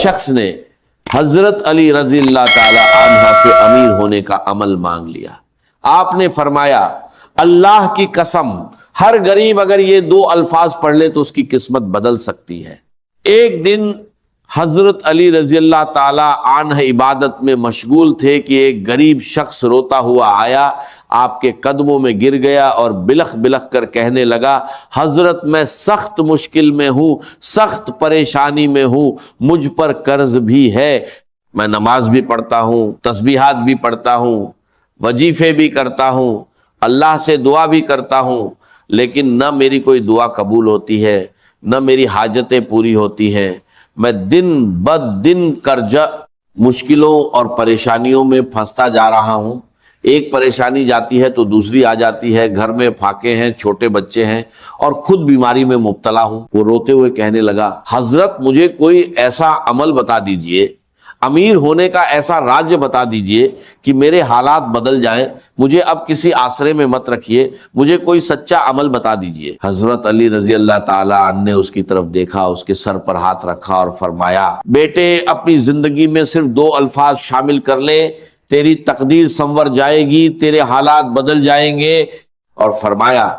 شخص نے حضرت علی رضی اللہ تعالی عنہ سے امیر ہونے کا عمل مانگ لیا۔ آپ نے فرمایا اللہ کی قسم، ہر غریب اگر یہ دو الفاظ پڑھ لے تو اس کی قسمت بدل سکتی ہے۔ ایک دن حضرت علی رضی اللہ تعالی عنہ عبادت میں مشغول تھے کہ ایک غریب شخص روتا ہوا آیا، آپ کے قدموں میں گر گیا اور بلخ بلخ کر کہنے لگا حضرت میں سخت مشکل میں ہوں، سخت پریشانی میں ہوں، مجھ پر قرض بھی ہے، میں نماز بھی پڑھتا ہوں، تسبیحات بھی پڑھتا ہوں، وظیفے بھی کرتا ہوں، اللہ سے دعا بھی کرتا ہوں، لیکن نہ میری کوئی دعا قبول ہوتی ہے، نہ میری حاجتیں پوری ہوتی ہیں، میں دن بد دن قرضہ مشکلوں اور پریشانیوں میں پھنستا جا رہا ہوں۔ ایک پریشانی جاتی ہے تو دوسری آ جاتی ہے، گھر میں پھاکے ہیں، چھوٹے بچے ہیں اور خود بیماری میں مبتلا ہوں۔ وہ روتے ہوئے کہنے لگا حضرت مجھے کوئی ایسا عمل بتا دیجئے، امیر ہونے کا ایسا راج بتا دیجئے کہ میرے حالات بدل جائیں، مجھے اب کسی آسرے میں مت رکھیے، مجھے کوئی سچا عمل بتا دیجئے۔ حضرت علی رضی اللہ تعالی عنہ نے اس کی طرف دیکھا، اس کے سر پر ہاتھ رکھا اور فرمایا بیٹے اپنی زندگی میں صرف دو الفاظ شامل کر لے، تیری تقدیر سنور جائے گی، تیرے حالات بدل جائیں گے۔ اور فرمایا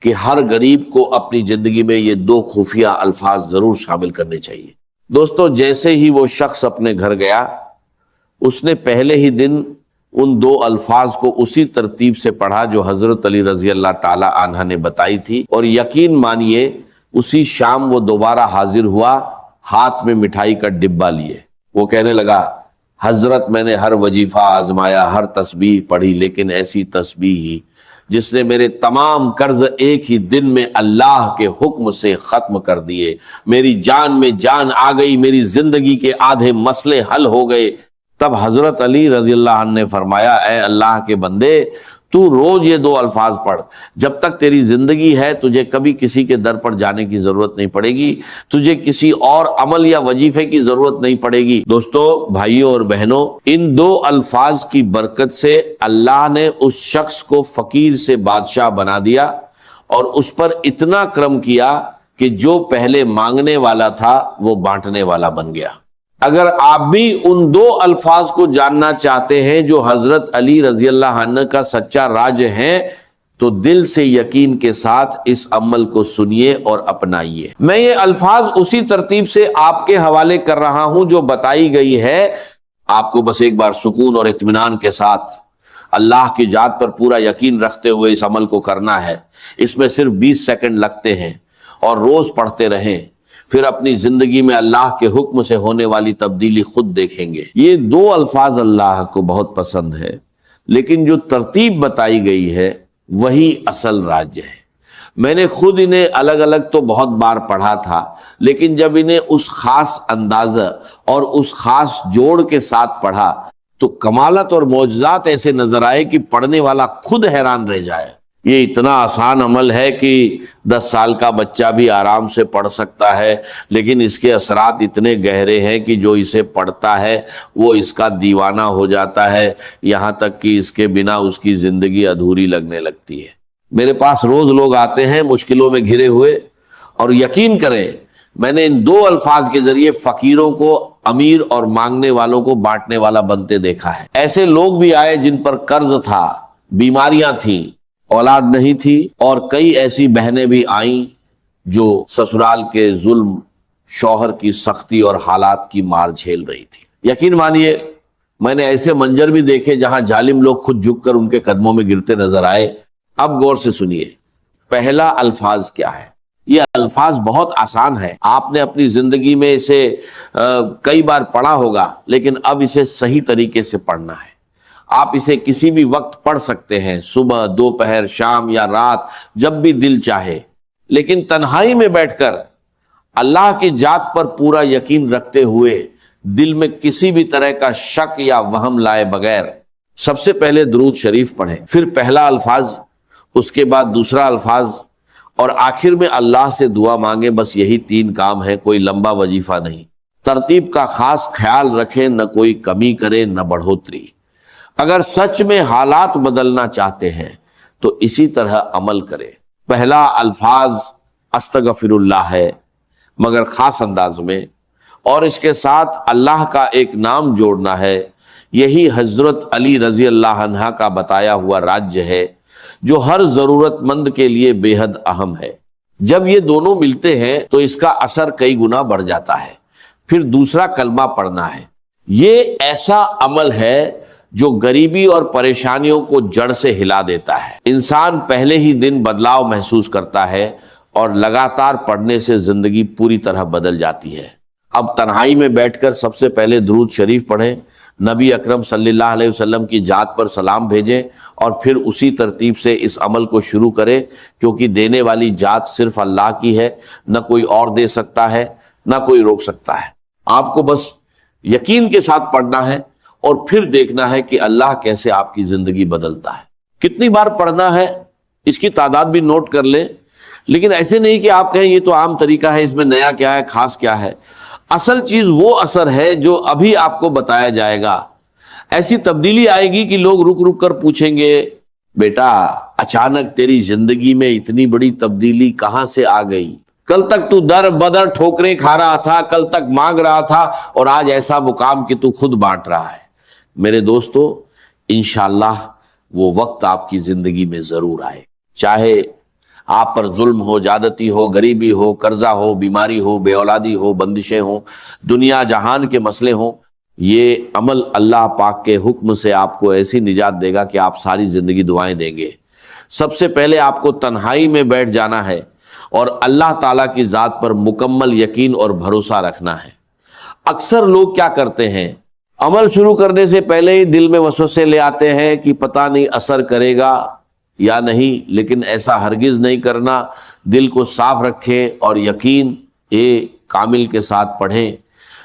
کہ ہر غریب کو اپنی زندگی میں یہ دو خفیہ الفاظ ضرور شامل کرنے چاہیے۔ دوستو جیسے ہی وہ شخص اپنے گھر گیا، اس نے پہلے ہی دن ان دو الفاظ کو اسی ترتیب سے پڑھا جو حضرت علی رضی اللہ تعالی عنہ نے بتائی تھی، اور یقین مانیے اسی شام وہ دوبارہ حاضر ہوا ہاتھ میں مٹھائی کا ڈبہ لیے۔ وہ کہنے لگا حضرت میں نے ہر وظیفہ آزمایا، ہر تسبیح پڑھی، لیکن ایسی تسبیح ہی جس نے میرے تمام قرض ایک ہی دن میں اللہ کے حکم سے ختم کر دیے، میری جان میں جان آ گئی، میری زندگی کے آدھے مسئلے حل ہو گئے۔ تب حضرت علی رضی اللہ عنہ نے فرمایا اے اللہ کے بندے، تو روز یہ دو الفاظ پڑھ، جب تک تیری زندگی ہے تجھے کبھی کسی کے در پر جانے کی ضرورت نہیں پڑے گی، تجھے کسی اور عمل یا وظیفے کی ضرورت نہیں پڑے گی۔ دوستو بھائیوں اور بہنوں، ان دو الفاظ کی برکت سے اللہ نے اس شخص کو فقیر سے بادشاہ بنا دیا اور اس پر اتنا کرم کیا کہ جو پہلے مانگنے والا تھا وہ بانٹنے والا بن گیا۔ اگر آپ بھی ان دو الفاظ کو جاننا چاہتے ہیں جو حضرت علی رضی اللہ عنہ کا سچا راج ہے، تو دل سے یقین کے ساتھ اس عمل کو سنیے اور اپنائیے۔ میں یہ الفاظ اسی ترتیب سے آپ کے حوالے کر رہا ہوں جو بتائی گئی ہے، آپ کو بس ایک بار سکون اور اطمینان کے ساتھ اللہ کی ذات پر پورا یقین رکھتے ہوئے اس عمل کو کرنا ہے۔ اس میں صرف 20 سیکنڈ لگتے ہیں اور روز پڑھتے رہیں، پھر اپنی زندگی میں اللہ کے حکم سے ہونے والی تبدیلی خود دیکھیں گے۔ یہ دو الفاظ اللہ کو بہت پسند ہے، لیکن جو ترتیب بتائی گئی ہے وہی اصل راج ہے۔ میں نے خود انہیں الگ الگ تو بہت بار پڑھا تھا، لیکن جب انہیں اس خاص اندازہ اور اس خاص جوڑ کے ساتھ پڑھا تو کمالت اور معجزات ایسے نظر آئے کہ پڑھنے والا خود حیران رہ جائے۔ یہ اتنا آسان عمل ہے کہ 10 سال کا بچہ بھی آرام سے پڑھ سکتا ہے، لیکن اس کے اثرات اتنے گہرے ہیں کہ جو اسے پڑھتا ہے وہ اس کا دیوانہ ہو جاتا ہے، یہاں تک کہ اس کے بنا اس کی زندگی ادھوری لگنے لگتی ہے۔ میرے پاس روز لوگ آتے ہیں مشکلوں میں گھرے ہوئے، اور یقین کریں میں نے ان دو الفاظ کے ذریعے فقیروں کو امیر اور مانگنے والوں کو بانٹنے والا بنتے دیکھا ہے۔ ایسے لوگ بھی آئے جن پر قرض تھا، بیماریاں تھیں، اولاد نہیں تھی، اور کئی ایسی بہنیں بھی آئیں جو سسرال کے ظلم، شوہر کی سختی اور حالات کی مار جھیل رہی تھی۔ یقین مانیے میں نے ایسے منظر بھی دیکھے جہاں ظالم لوگ خود جھک کر ان کے قدموں میں گرتے نظر آئے۔ اب غور سے سنیے پہلا الفاظ کیا ہے۔ یہ الفاظ بہت آسان ہے، آپ نے اپنی زندگی میں اسے کئی بار پڑھا ہوگا، لیکن اب اسے صحیح طریقے سے پڑھنا ہے۔ آپ اسے کسی بھی وقت پڑھ سکتے ہیں، صبح، دوپہر، شام یا رات، جب بھی دل چاہے، لیکن تنہائی میں بیٹھ کر اللہ کی ذات پر پورا یقین رکھتے ہوئے دل میں کسی بھی طرح کا شک یا وہم لائے بغیر سب سے پہلے درود شریف پڑھیں، پھر پہلا الفاظ، اس کے بعد دوسرا الفاظ، اور آخر میں اللہ سے دعا مانگیں۔ بس یہی 3 کام ہے، کوئی لمبا وظیفہ نہیں۔ ترتیب کا خاص خیال رکھیں، نہ کوئی کمی کرے نہ بڑھوتری۔ اگر سچ میں حالات بدلنا چاہتے ہیں تو اسی طرح عمل کریں۔ پہلا الفاظ استغفر اللہ ہے، مگر خاص انداز میں، اور اس کے ساتھ اللہ کا ایک نام جوڑنا ہے، یہی حضرت علی رضی اللہ عنہ کا بتایا ہوا راجیہ ہے جو ہر ضرورت مند کے لیے بے حد اہم ہے۔ جب یہ دونوں ملتے ہیں تو اس کا اثر کئی گنا بڑھ جاتا ہے۔ پھر دوسرا کلمہ پڑھنا ہے۔ یہ ایسا عمل ہے جو غریبی اور پریشانیوں کو جڑ سے ہلا دیتا ہے۔ انسان پہلے ہی دن بدلاؤ محسوس کرتا ہے اور لگاتار پڑھنے سے زندگی پوری طرح بدل جاتی ہے۔ اب تنہائی میں بیٹھ کر سب سے پہلے درود شریف پڑھیں، نبی اکرم صلی اللہ علیہ وسلم کی ذات پر سلام بھیجیں اور پھر اسی ترتیب سے اس عمل کو شروع کریں، کیونکہ دینے والی ذات صرف اللہ کی ہے، نہ کوئی اور دے سکتا ہے، نہ کوئی روک سکتا ہے۔ آپ کو بس یقین کے ساتھ پڑھنا ہے اور پھر دیکھنا ہے کہ اللہ کیسے آپ کی زندگی بدلتا ہے۔ کتنی بار پڑھنا ہے اس کی تعداد بھی نوٹ کر لیں، لیکن ایسے نہیں کہ آپ کہیں یہ تو عام طریقہ ہے، اس میں نیا کیا ہے، خاص کیا ہے۔ اصل چیز وہ اثر ہے جو ابھی آپ کو بتایا جائے گا۔ ایسی تبدیلی آئے گی کہ لوگ رک رک کر پوچھیں گے، بیٹا اچانک تیری زندگی میں اتنی بڑی تبدیلی کہاں سے آ گئی؟ کل تک تو در بدر ٹھوکریں کھا رہا تھا، کل تک مانگ رہا تھا، اور آج ایسا مقام کہ تو خود بانٹ رہا ہے۔ میرے دوستو، انشاءاللہ وہ وقت آپ کی زندگی میں ضرور آئے، چاہے آپ پر ظلم ہو، زیادتی ہو، غریبی ہو، قرضہ ہو، بیماری ہو، بے اولادی ہو، بندشیں ہوں، دنیا جہان کے مسئلے ہوں۔ یہ عمل اللہ پاک کے حکم سے آپ کو ایسی نجات دے گا کہ آپ ساری زندگی دعائیں دیں گے۔ سب سے پہلے آپ کو تنہائی میں بیٹھ جانا ہے اور اللہ تعالیٰ کی ذات پر مکمل یقین اور بھروسہ رکھنا ہے۔ اکثر لوگ کیا کرتے ہیں، عمل شروع کرنے سے پہلے ہی دل میں وسوسے لے آتے ہیں کہ پتہ نہیں اثر کرے گا یا نہیں، لیکن ایسا ہرگز نہیں کرنا۔ دل کو صاف رکھیں اور یقین کامل کے ساتھ پڑھیں۔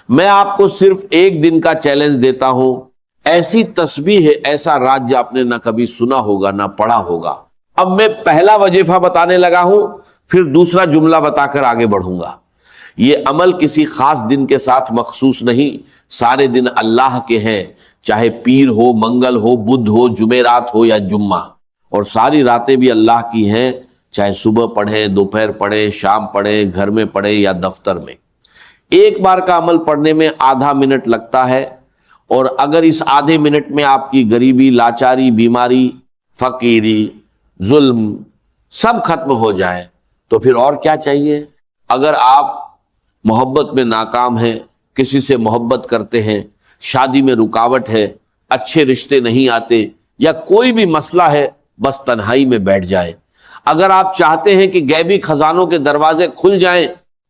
میں آپ کو صرف ایک دن کا چیلنج دیتا ہوں، ایسی تسبیح ہے، ایسا راجیہ آپ نے نہ کبھی سنا ہوگا نہ پڑھا ہوگا۔ اب میں پہلا وظیفہ بتانے لگا ہوں، پھر دوسرا جملہ بتا کر آگے بڑھوں گا۔ یہ عمل کسی خاص دن کے ساتھ مخصوص نہیں، سارے دن اللہ کے ہیں، چاہے پیر ہو، منگل ہو، بدھ ہو، جمعرات ہو یا جمعہ، اور ساری راتیں بھی اللہ کی ہیں، چاہے صبح پڑھیں، دوپہر پڑھیں، شام پڑھیں، گھر میں پڑھیں یا دفتر میں۔ ایک بار کا عمل پڑھنے میں آدھا منٹ لگتا ہے، اور اگر اس آدھے منٹ میں آپ کی غریبی، لاچاری، بیماری، فقیری، ظلم سب ختم ہو جائیں تو پھر اور کیا چاہیے؟ اگر آپ محبت میں ناکام ہیں، کسی سے محبت کرتے ہیں، شادی میں رکاوٹ ہے، اچھے رشتے نہیں آتے، یا کوئی بھی مسئلہ ہے، بس تنہائی میں بیٹھ جائیں۔ اگر آپ چاہتے ہیں کہ غیبی خزانوں کے دروازے کھل جائیں،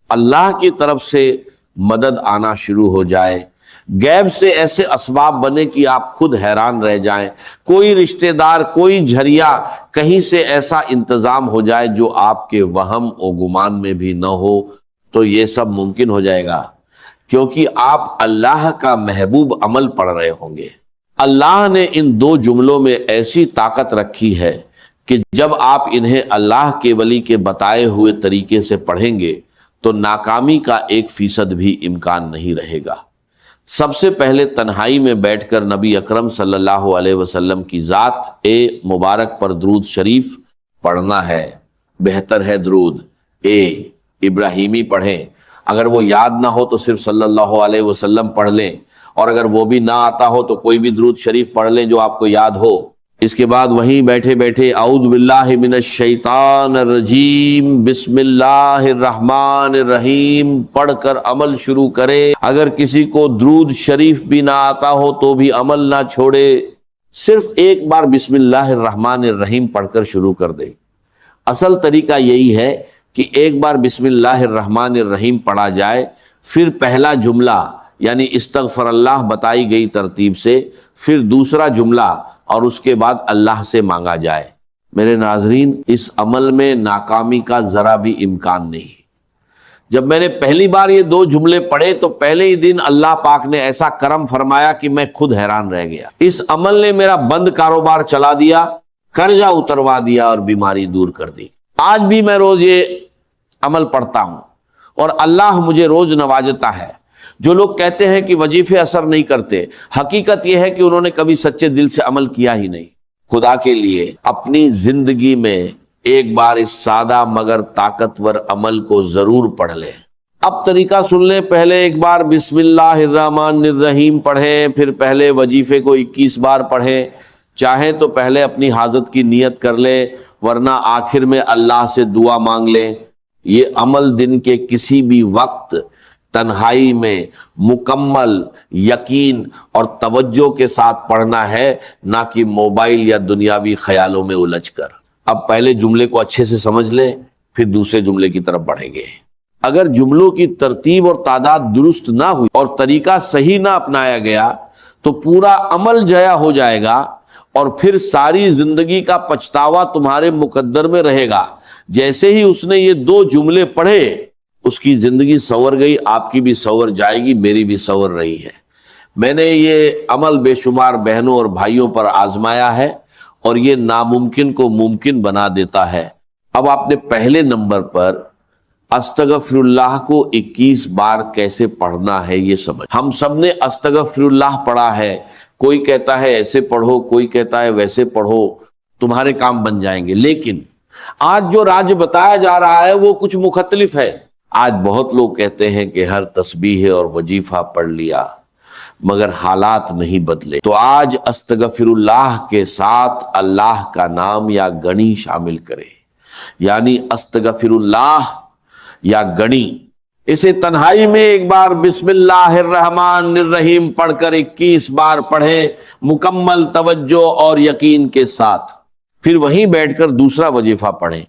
اللہ کی طرف سے مدد آنا شروع ہو جائے، غیب سے ایسے اسباب بنے کہ آپ خود حیران رہ جائیں، کوئی رشتہ دار، کوئی جھریا، کہیں سے ایسا انتظام ہو جائے جو آپ کے وہم و گمان میں بھی نہ ہو، تو یہ سب ممکن ہو جائے گا، کیونکہ آپ اللہ کا محبوب عمل پڑھ رہے ہوں گے۔ اللہ نے ان دو جملوں میں ایسی طاقت رکھی ہے کہ جب آپ انہیں اللہ کے ولی کے بتائے ہوئے طریقے سے پڑھیں گے تو ناکامی کا 1% بھی امکان نہیں رہے گا۔ سب سے پہلے تنہائی میں بیٹھ کر نبی اکرم صلی اللہ علیہ وسلم کی ذات مبارک پر درود شریف پڑھنا ہے۔ بہتر ہے درود ابراہیمی پڑھیں، اگر وہ یاد نہ ہو تو صرف صلی اللہ علیہ وسلم پڑھ لیں، اور اگر وہ بھی نہ آتا ہو تو کوئی بھی درود شریف پڑھ لیں جو آپ کو یاد ہو۔ اس کے بعد وہیں بیٹھے بیٹھے اعوذ باللہ من الشیطان الرجیم بسم اللہ الرحمن الرحیم پڑھ کر عمل شروع کرے۔ اگر کسی کو درود شریف بھی نہ آتا ہو تو بھی عمل نہ چھوڑے، صرف ایک بار بسم اللہ الرحمن الرحیم پڑھ کر شروع کر دے۔ اصل طریقہ یہی ہے کہ ایک بار بسم اللہ الرحمن الرحیم پڑھا جائے، پھر پہلا جملہ یعنی استغفر اللہ بتائی گئی ترتیب سے، پھر دوسرا جملہ، اور اس کے بعد اللہ سے مانگا جائے۔ میرے ناظرین، اس عمل میں ناکامی کا ذرا بھی امکان نہیں۔ جب میں نے پہلی بار یہ دو جملے پڑھے تو پہلے ہی دن اللہ پاک نے ایسا کرم فرمایا کہ میں خود حیران رہ گیا۔ اس عمل نے میرا بند کاروبار چلا دیا، قرضہ اتروا دیا اور بیماری دور کر دی۔ آج بھی میں روز یہ عمل پڑھتا ہوں اور اللہ مجھے روز نوازتا ہے۔ جو لوگ کہتے ہیں کہ وظیفے اثر نہیں کرتے، حقیقت یہ ہے کہ انہوں نے کبھی سچے دل سے عمل کیا ہی نہیں۔ خدا کے لیے اپنی زندگی میں ایک بار اس سادہ مگر طاقتور عمل کو ضرور پڑھ لیں۔ اب طریقہ سن لیں، پہلے ایک بار بسم اللہ الرحمن الرحیم پڑھیں، پھر پہلے وظیفے کو 21 بار پڑھیں، چاہیں تو پہلے اپنی حاجت کی نیت کر لیں، ورنہ آخر میں اللہ سے دعا مانگ لیں۔ یہ عمل دن کے کسی بھی وقت تنہائی میں مکمل یقین اور توجہ کے ساتھ پڑھنا ہے، نہ کہ موبائل یا دنیاوی خیالوں میں الجھ کر۔ اب پہلے جملے کو اچھے سے سمجھ لیں، پھر دوسرے جملے کی طرف بڑھیں گے۔ اگر جملوں کی ترتیب اور تعداد درست نہ ہوئی اور طریقہ صحیح نہ اپنایا گیا تو پورا عمل ضائع ہو جائے گا، اور پھر ساری زندگی کا پچھتاوا تمہارے مقدر میں رہے گا۔ جیسے ہی اس نے یہ 2 جملے پڑھے، اس کی زندگی سنور گئی، آپ کی بھی سنور جائے گی، میری بھی سنور رہی ہے۔ میں نے یہ عمل بے شمار بہنوں اور بھائیوں پر آزمایا ہے، اور یہ ناممکن کو ممکن بنا دیتا ہے۔ اب آپ نے پہلے نمبر پر استغفر اللہ کو 21 بار کیسے پڑھنا ہے یہ سمجھ۔ ہم سب نے استغفر اللہ پڑھا ہے، کوئی کہتا ہے ایسے پڑھو، کوئی کہتا ہے ویسے پڑھو، تمہارے کام بن جائیں گے۔ لیکن آج جو راج بتایا جا رہا ہے وہ کچھ مختلف ہے۔ آج بہت لوگ کہتے ہیں کہ ہر تسبیح اور وظیفہ پڑھ لیا، مگر حالات نہیں بدلے۔ تو آج استغفر اللہ کے ساتھ اللہ کا نام یا گنی شامل کرے، یعنی استغفر اللہ یا گنی۔ اسے تنہائی میں ایک بار بسم اللہ الرحمن الرحیم پڑھ کر 21 بار پڑھیں، مکمل توجہ اور یقین کے ساتھ۔ پھر وہیں بیٹھ کر دوسرا وظیفہ پڑھیں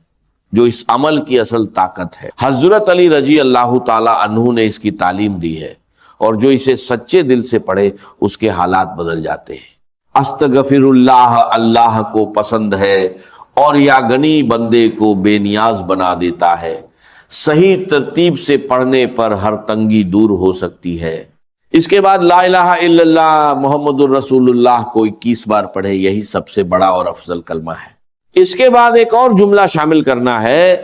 جو اس عمل کی اصل طاقت ہے۔ حضرت علی رضی اللہ تعالی عنہ نے اس کی تعلیم دی ہے، اور جو اسے سچے دل سے پڑھے اس کے حالات بدل جاتے ہیں۔ استغفر اللہ اللہ کو پسند ہے، اور یا گنی بندے کو بے نیاز بنا دیتا ہے۔ صحیح ترتیب سے پڑھنے پر ہر تنگی دور ہو سکتی ہے۔ اس کے بعد لا الہ الا اللہ محمد الرسول اللہ کو 21 بار پڑھے، یہی سب سے بڑا اور افضل کلمہ ہے۔ اس کے بعد ایک اور جملہ شامل کرنا ہے۔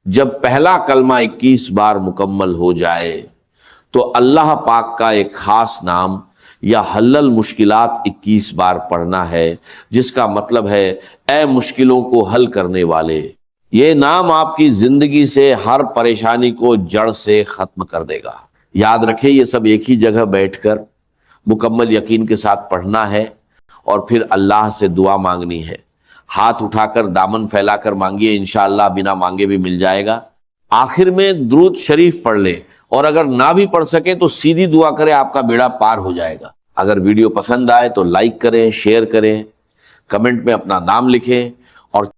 جب پہلا کلمہ 21 بار مکمل ہو جائے تو اللہ پاک کا ایک خاص نام یا حل المشکلات 21 بار پڑھنا ہے، جس کا مطلب ہے اے مشکلوں کو حل کرنے والے۔ یہ نام آپ کی زندگی سے ہر پریشانی کو جڑ سے ختم کر دے گا۔ یاد رکھیں، یہ سب ایک ہی جگہ بیٹھ کر مکمل یقین کے ساتھ پڑھنا ہے، اور پھر اللہ سے دعا مانگنی ہے۔ ہاتھ اٹھا کر دامن پھیلا کر مانگیے، انشاءاللہ بنا مانگے بھی مل جائے گا۔ آخر میں درود شریف پڑھ لیں، اور اگر نہ بھی پڑھ سکیں تو سیدھی دعا کریں، آپ کا بیڑا پار ہو جائے گا۔ اگر ویڈیو پسند آئے تو لائک کریں، شیئر کریں، کمنٹ میں اپنا نام لکھیں۔